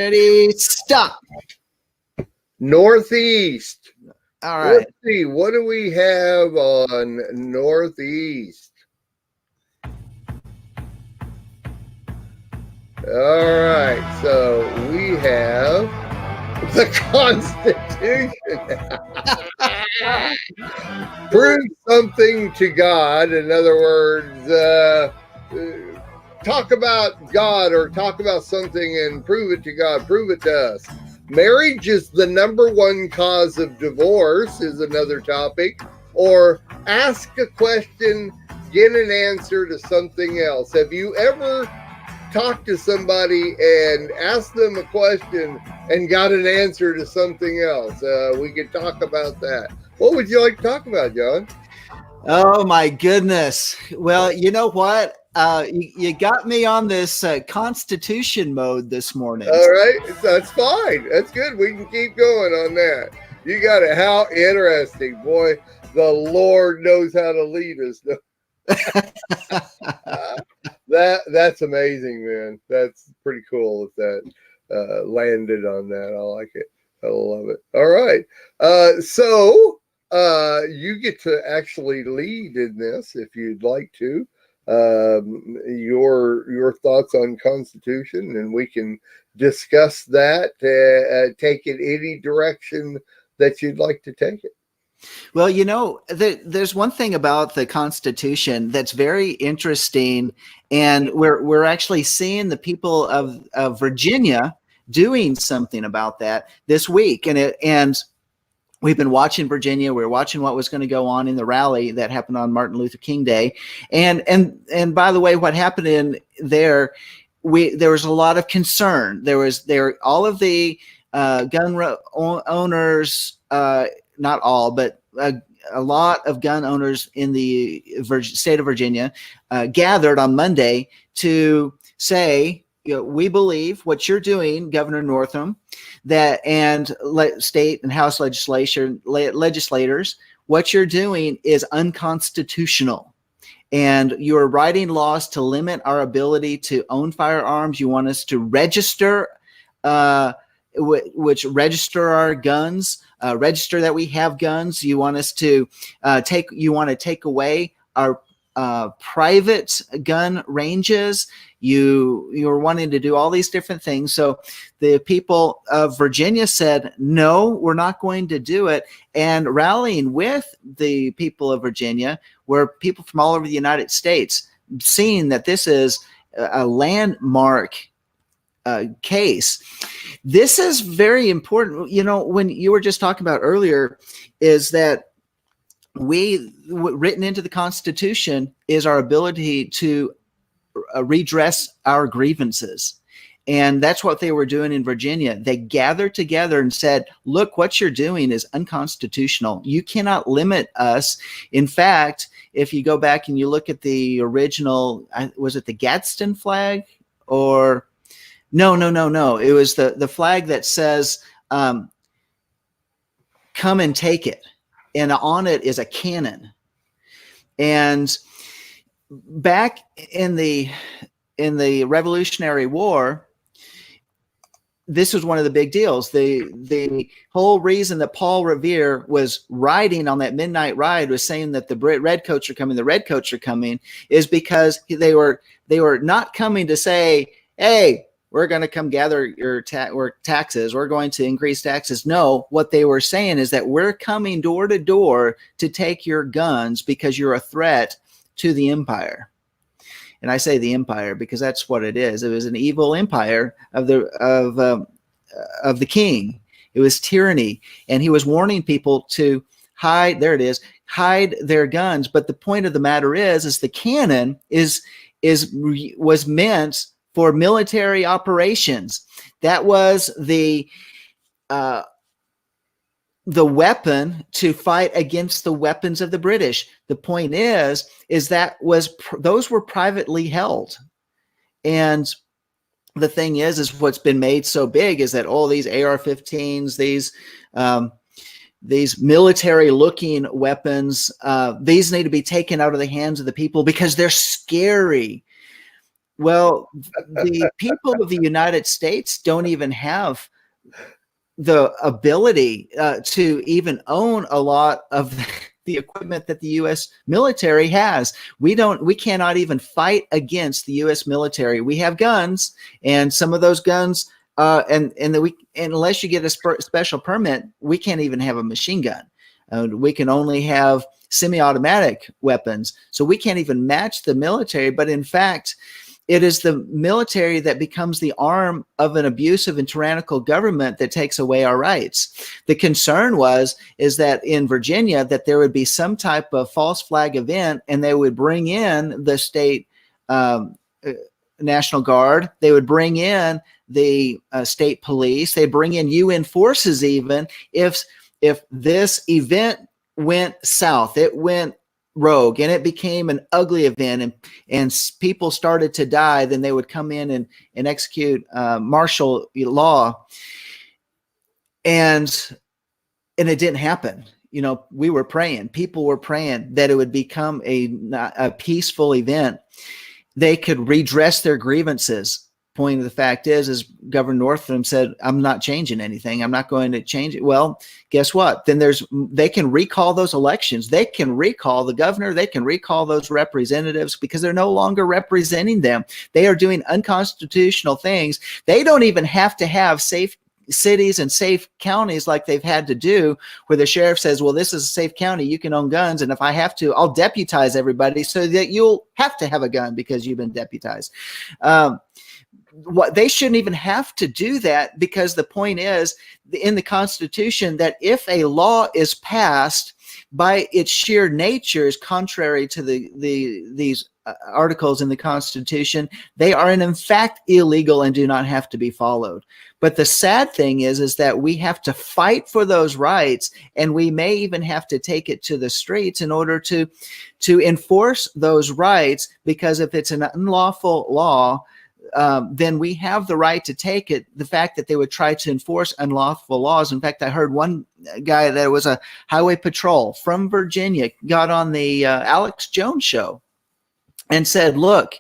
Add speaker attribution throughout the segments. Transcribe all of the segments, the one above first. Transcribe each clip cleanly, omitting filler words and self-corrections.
Speaker 1: Ready, stop.
Speaker 2: Northeast.
Speaker 1: All right.
Speaker 2: Let's see, what do we have on Northeast? All right, so we have the Constitution. Prove something to God. In other words, talk about God or talk about something and prove it to God. Prove it to us. Marriage is the #1 cause of divorce is another topic. Or ask a question, get an answer to something else. Have you ever talked to somebody and asked them a question and got an answer to something else? We could talk about that. What would you like to talk about, John?
Speaker 1: Oh my goodness. Well, you know what? You got me on this Constitution mode this morning.
Speaker 2: All right, that's fine. That's good. We can keep going on that. You got it. How interesting, boy. The Lord knows how to lead us. That's amazing, man. That's pretty cool that landed on that. I like it. I love it. All right. So you get to actually lead in this if you'd like to. Your thoughts on Constitution, and we can discuss that. Take it any direction that you'd like to take it.
Speaker 1: Well, you know, there's one thing about the Constitution that's very interesting, and we're actually seeing the people of Virginia doing something about that this week, and we've been watching Virginia. We're watching what was going to go on in the rally that happened on Martin Luther King Day, and by the way, what happened in there, there was a lot of concern. There all of the gun owners. Not all, but a lot of gun owners in the state of Virginia gathered on Monday to say, we believe what you're doing, Governor Northam, that and state and House legislators, what you're doing is unconstitutional. And you're writing laws to limit our ability to own firearms. You want us to register, register our guns. Register that we have guns. You want us to take away our private gun ranges. You're wanting to do all these different things. So the people of Virginia said, no, we're not going to do it. And rallying with the people of Virginia were people from all over the United States, seeing that this is a landmark case. This is very important. You know, when you were just talking about earlier, is that written into the Constitution is our ability to redress our grievances. And that's what they were doing in Virginia. They gathered together and said, look, what you're doing is unconstitutional. You cannot limit us. In fact, if you go back and you look at the original, was it the Gadsden flag or... No. It was the flag that says, come and take it. And on it is a cannon. And back in the Revolutionary War, this was one of the big deals. The whole reason that Paul Revere was riding on that midnight ride was saying that the redcoats are coming, is because they were not coming to say, hey, we're going to come gather your taxes. We're going to increase taxes. No, what they were saying is that we're coming door to door to take your guns because you're a threat to the empire. And I say the empire because that's what it is. It was an evil empire of the king. It was tyranny, and he was warning people to hide. There it is, hide their guns. But the point of the matter is the cannon was meant for military operations. That was the weapon to fight against the weapons of the British. The point is that those were privately held. And the thing is what's been made so big is that all these AR-15s, these military looking weapons, these need to be taken out of the hands of the people because they're scary. Well, the people of the United States don't even have the ability to even own a lot of the equipment that the U.S. military has. We cannot even fight against the U.S. military. We have guns, and some of those guns, and unless you get a special permit, we can't even have a machine gun. We can only have semi-automatic weapons, so we can't even match the military. But in fact, it is the military that becomes the arm of an abusive and tyrannical government that takes away our rights. The concern is that in Virginia, that there would be some type of false flag event, and they would bring in the state National Guard. They would bring in the state police. They bring in UN forces even if this event went south, it went rogue, and it became an ugly event, and people started to die, then they would come in and execute martial law, and it didn't happen. You know, we were praying, people were praying that it would become a peaceful event. They could redress their grievances. Point of the fact is Governor Northam said, I'm not changing anything. I'm not going to change it. Well, guess what? Then they can recall those elections. They can recall the governor. They can recall those representatives because they're no longer representing them. They are doing unconstitutional things. They don't even have to have safe cities and safe counties like they've had to do, where the sheriff says, well, this is a safe county, you can own guns, and if I have to, I'll deputize everybody so that you'll have to have a gun because you've been deputized. They shouldn't even have to do that, because the point is in the Constitution that if a law is passed by its sheer nature is contrary to these articles in the Constitution, they are in fact illegal and do not have to be followed. But the sad thing is that we have to fight for those rights, and we may even have to take it to the streets in order to enforce those rights, because if it's an unlawful law, then we have the right to take it. The fact that they would try to enforce unlawful laws. In fact, I heard one guy that was a highway patrol from Virginia got on the Alex Jones show and said, look,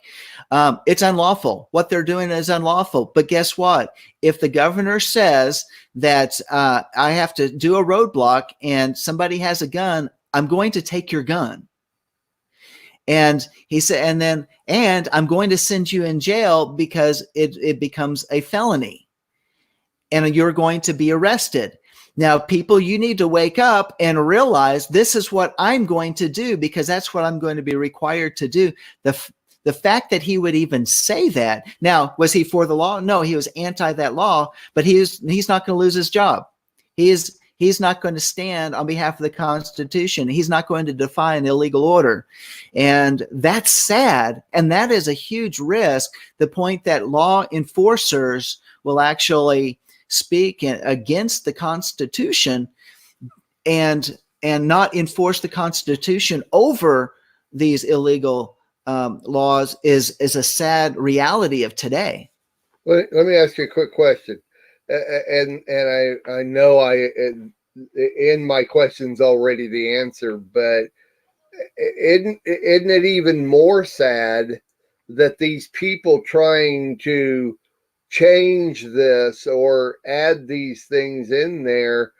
Speaker 1: it's unlawful. What they're doing is unlawful. But guess what? If the governor says that I have to do a roadblock and somebody has a gun, I'm going to take your gun. And he said, and I'm going to send you in jail because it becomes a felony and you're going to be arrested. Now, people, you need to wake up and realize this is what I'm going to do, because that's what I'm going to be required to do. The fact that he would even say that. Now, was he for the law? No, he was anti that law, but he's not going to lose his job. He's not going to stand on behalf of the Constitution. He's not going to defy an illegal order. And that's sad. And that is a huge risk. The point that law enforcers will actually speak against the Constitution and not enforce the Constitution over these illegal laws is a sad reality of today.
Speaker 2: Let me ask you a quick question. And I know in my question's already the answer, but isn't it even more sad that these people trying to change this or add these things in there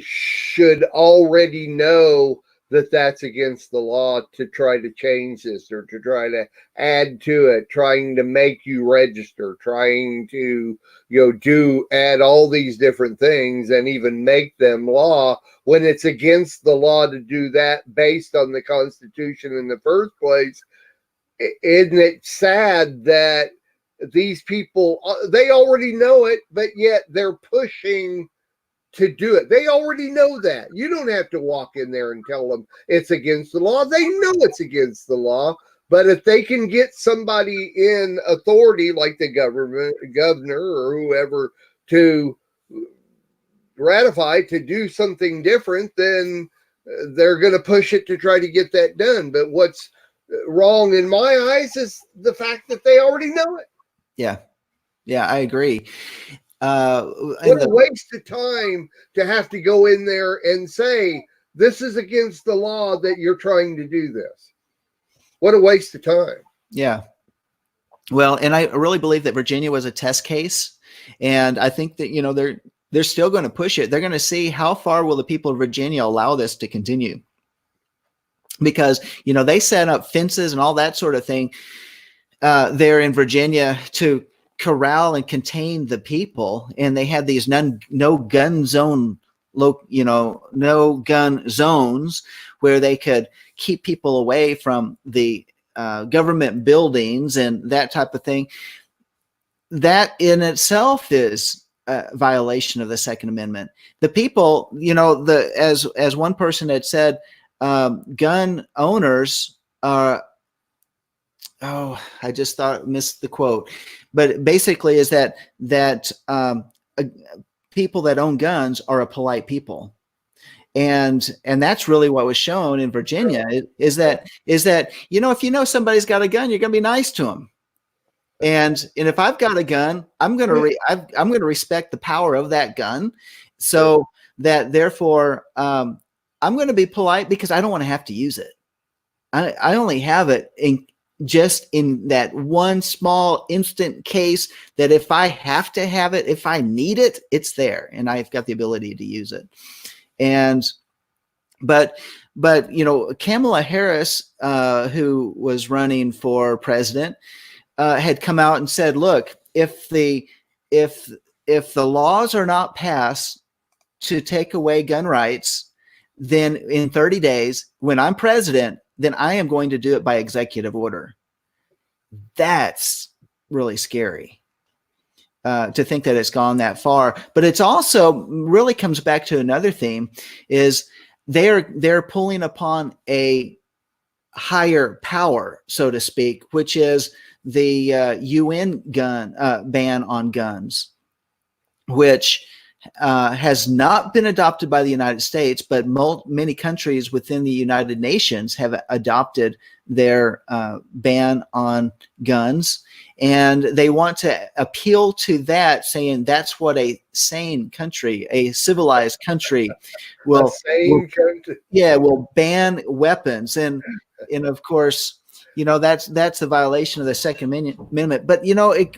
Speaker 2: should already know that that's against the law to try to change this or to try to add to it, trying to make you register, trying to, add all these different things and even make them law when it's against the law to do that based on the Constitution in the first place. Isn't it sad that these people, they already know it, but yet they're pushing to do it? They already know that. You don't have to walk in there and tell them it's against the law. They know it's against the law. But if they can get somebody in authority like the governor or whoever to ratify to do something different, then they're going to push it to try to get that done. But what's wrong in my eyes is the fact that they already know it.
Speaker 1: Yeah, I agree.
Speaker 2: What a waste of time to have to go in there and say, this is against the law that you're trying to do this. What a waste of time.
Speaker 1: Yeah. Well, and I really believe that Virginia was a test case, and I think that they're still going to push it. They're going to see how far will the people of Virginia allow this to continue, because they set up fences and all that sort of thing there in Virginia to corral and contain the people, and they had these no gun zone, no gun zones where they could keep people away from the government buildings and that type of thing. That in itself is a violation of the Second Amendment. The people, as one person had said, gun owners are. Oh, I just missed the quote, but basically is that people that own guns are a polite people. And that's really what was shown in Virginia is that if somebody's got a gun, you're going to be nice to them. And if I've got a gun, I'm going to respect the power of that gun. So that therefore I'm going to be polite because I don't want to have to use it. I only have it just in that one small instant case that if I have to have it, if I need it, it's there and I've got the ability to use it. But Kamala Harris, who was running for president, had come out and said, look, if the laws are not passed to take away gun rights, then in 30 days, when I'm president, then I am going to do it by executive order. That's really scary to think that it's gone that far. But it's also really comes back to another theme is they're pulling upon a higher power, so to speak, which is the UN ban on guns, which has not been adopted by the United States, but many countries within the United Nations have adopted their ban on guns. And they want to appeal to that, saying that's what a sane country, a civilized country will ban weapons. And of course, that's a violation of the Second Amendment. But,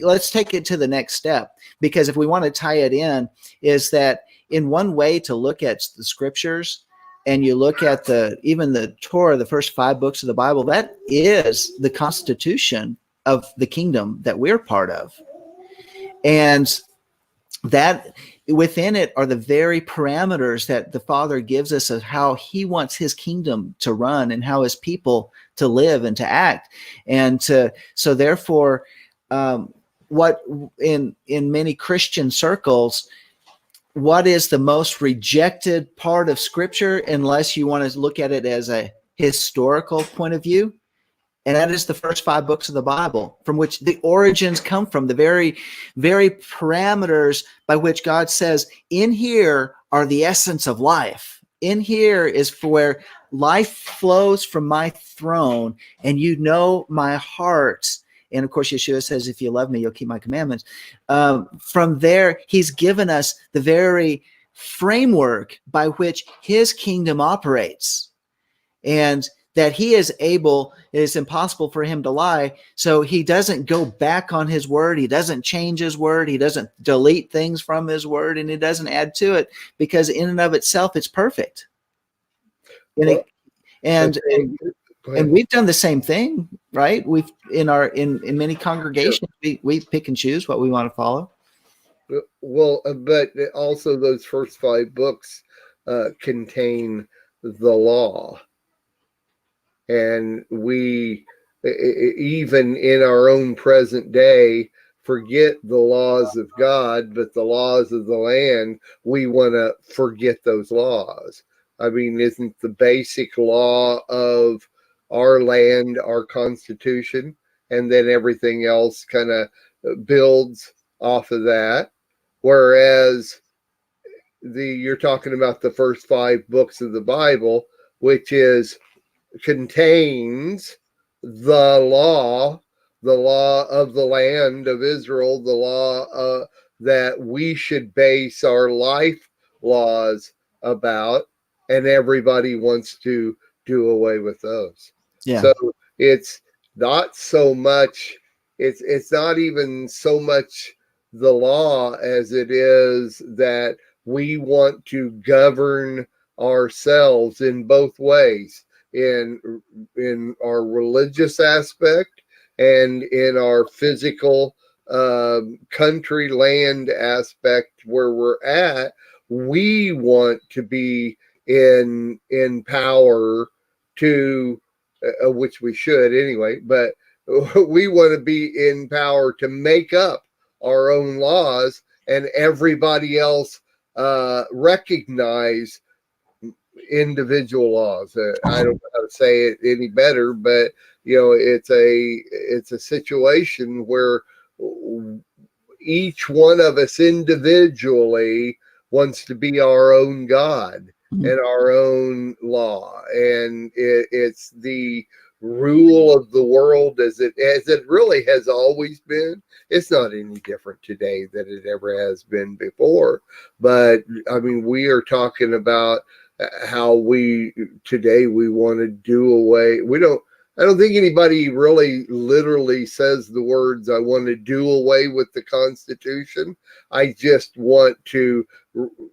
Speaker 1: let's take it to the next step, because if we want to tie it in, is that in one way to look at the scriptures and you look at even the Torah, the first 5 books of the Bible, that is the constitution of the kingdom that we're part of. And that within it are the very parameters that the Father gives us of how he wants his kingdom to run and how his people to live and to act. And so therefore, what in many Christian circles, what is the most rejected part of Scripture, unless you want to look at it as a historical point of view? And that is the first 5 books of the Bible, from which the origins come from, the very, very parameters by which God says, in here are the essence of life. In here is for where life flows from my throne, and my heart. And of course, Yeshua says, if you love me, you'll keep my commandments. From there, he's given us the very framework by which his kingdom operates. And that he is able, it is impossible for him to lie. So he doesn't go back on his word. He doesn't change his word. He doesn't delete things from his word, and he doesn't add to it, because in and of itself, it's perfect. And we've done the same thing, right? We've in many congregations, we pick and choose what we want to follow.
Speaker 2: Well, but also those first 5 books contain the law. And we, even in our own present day, forget the laws of God, but the laws of the land, we want to forget those laws. I mean, isn't the basic law of our land our Constitution? And then everything else kind of builds off of that. Whereas you're talking about the first 5 books of the Bible, which contains the law of the land of Israel, the law that we should base our life laws about, and everybody wants to do away with those.
Speaker 1: Yeah.
Speaker 2: So it's not so much it's not even so much the law as it is that we want to govern ourselves in both ways, in our religious aspect and in our physical country land aspect where we're at. We want to be in power to which we should anyway, but we want to be in power to make up our own laws, and everybody else recognize individual laws. I don't know how to say it any better, but it's a situation where each one of us individually wants to be our own God and our own law, and it's the rule of the world as it really has always been. It's not any different today than it ever has been before. But I mean, we are talking about how we want to do away. I don't think anybody really literally says the words, I want to do away with the Constitution. I just want to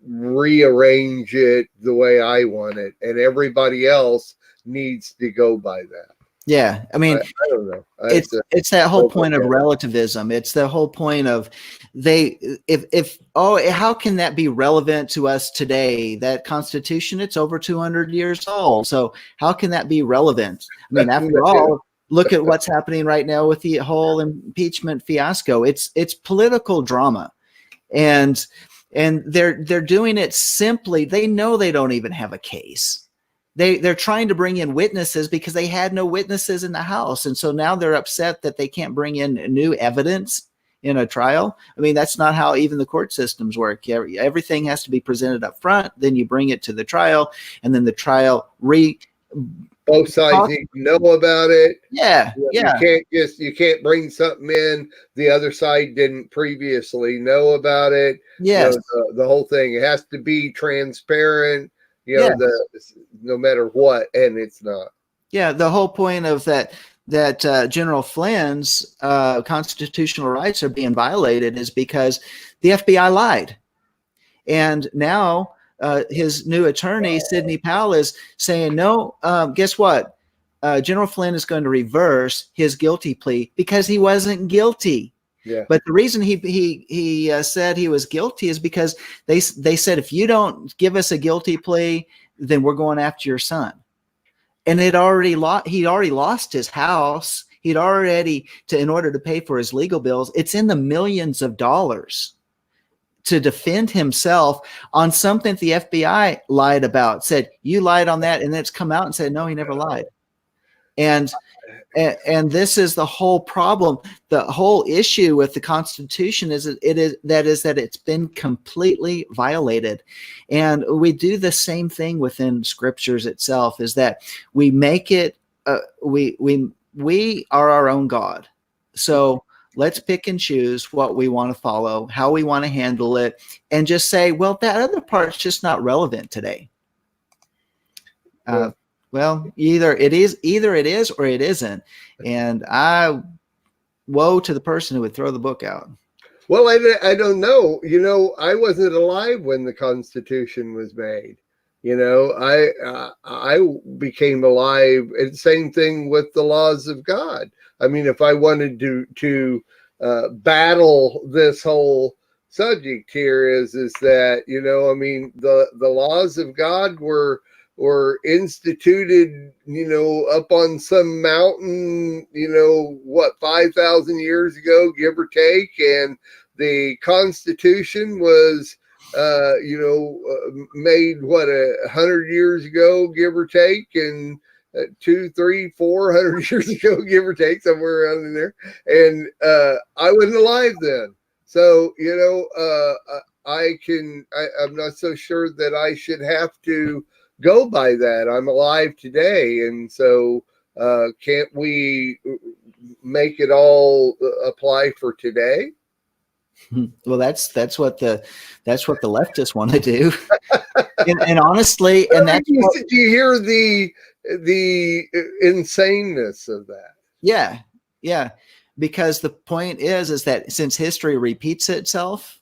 Speaker 2: rearrange it the way I want it. And everybody else needs to go by that.
Speaker 1: Yeah, I mean,
Speaker 2: I don't know.
Speaker 1: It's that whole point of relativism. It's the whole point of how can that be relevant to us today? That Constitution, it's over 200 years old. So how can that be relevant? I mean, after all, look at what's happening right now with the whole impeachment fiasco. It's political drama, and they're doing it simply. They know they don't even have a case. They're trying to bring in witnesses because they had no witnesses in the House. And so now they're upset that they can't bring in new evidence in a trial. I mean, that's not how even the court systems work. Everything has to be presented up front. Then you bring it to the trial, and then the trial
Speaker 2: both sides need to know about it.
Speaker 1: Yeah.
Speaker 2: You can't bring something in the other side didn't previously know about it.
Speaker 1: Yes.
Speaker 2: The whole thing, it has to be transparent. No matter what, and it's not.
Speaker 1: Yeah, the whole point of that General Flynn's constitutional rights are being violated is because the FBI lied, and now his new attorney Sidney Powell is saying, no, guess what? General Flynn is going to reverse his guilty plea because he wasn't guilty.
Speaker 2: Yeah.
Speaker 1: But the reason he said he was guilty is because they said, if you don't give us a guilty plea, then we're going after your son. And he'd already lost his house. In order to pay for his legal bills, it's in the millions of dollars to defend himself on something the FBI lied about. Said, you lied on that, and then it's come out and said, no, he never lied. And this is the whole problem. The whole issue with the Constitution is that it's been completely violated. And we do the same thing within scriptures itself, is that we make it, we are our own God. So let's pick and choose what we want to follow, how we want to handle it, and just say, well, that other part's just not relevant today. Well, either it is or it isn't. And woe to the person who would throw the book out.
Speaker 2: Well, I don't know. I wasn't alive when the Constitution was made. I became alive. And same thing with the laws of God. I mean, if I wanted to battle this whole subject here, is that I mean, the laws of God were instituted, up on some mountain, 5,000 years ago, give or take. And the Constitution was, made 100 years ago, give or take, and 200, 300, 400 years ago, give or take, somewhere around in there. And I wasn't alive then. So, I'm not so sure that I should have to go by that. I'm alive today, and so can't we make it all apply for today?
Speaker 1: Well, that's what the leftists want to do, and honestly, and that's
Speaker 2: do you hear the insaneness of that?
Speaker 1: Yeah. because the point is that since history repeats itself,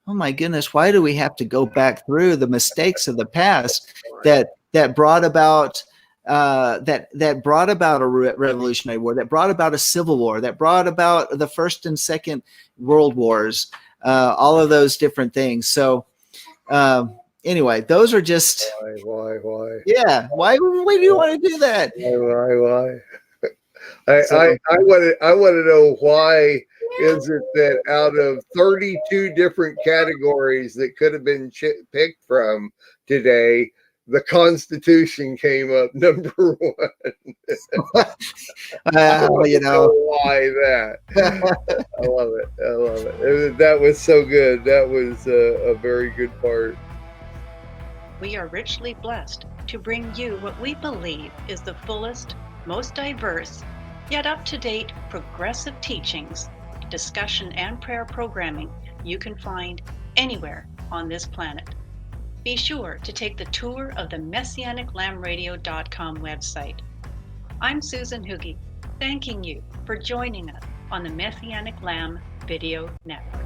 Speaker 1: oh my goodness, why do we have to go back through the mistakes of the past that brought about that brought about a revolutionary war, that brought about a civil war, that brought about the First and Second World Wars, all of those different things. So anyway, those are just
Speaker 2: why?
Speaker 1: Yeah, why do you want to do that?
Speaker 2: Why? I want to know why is it that out of 32 different categories that could have been picked from today, the Constitution came up number one.
Speaker 1: You know
Speaker 2: why that? I love it. That was so good. That was a very good part.
Speaker 3: We are richly blessed to bring you what we believe is the fullest, most diverse, yet up-to-date progressive teachings, discussion, and prayer programming you can find anywhere on this planet. Be sure to take the tour of the MessianicLambRadio.com website. I'm Susan Hoogie, thanking you for joining us on the Messianic Lamb Video Network.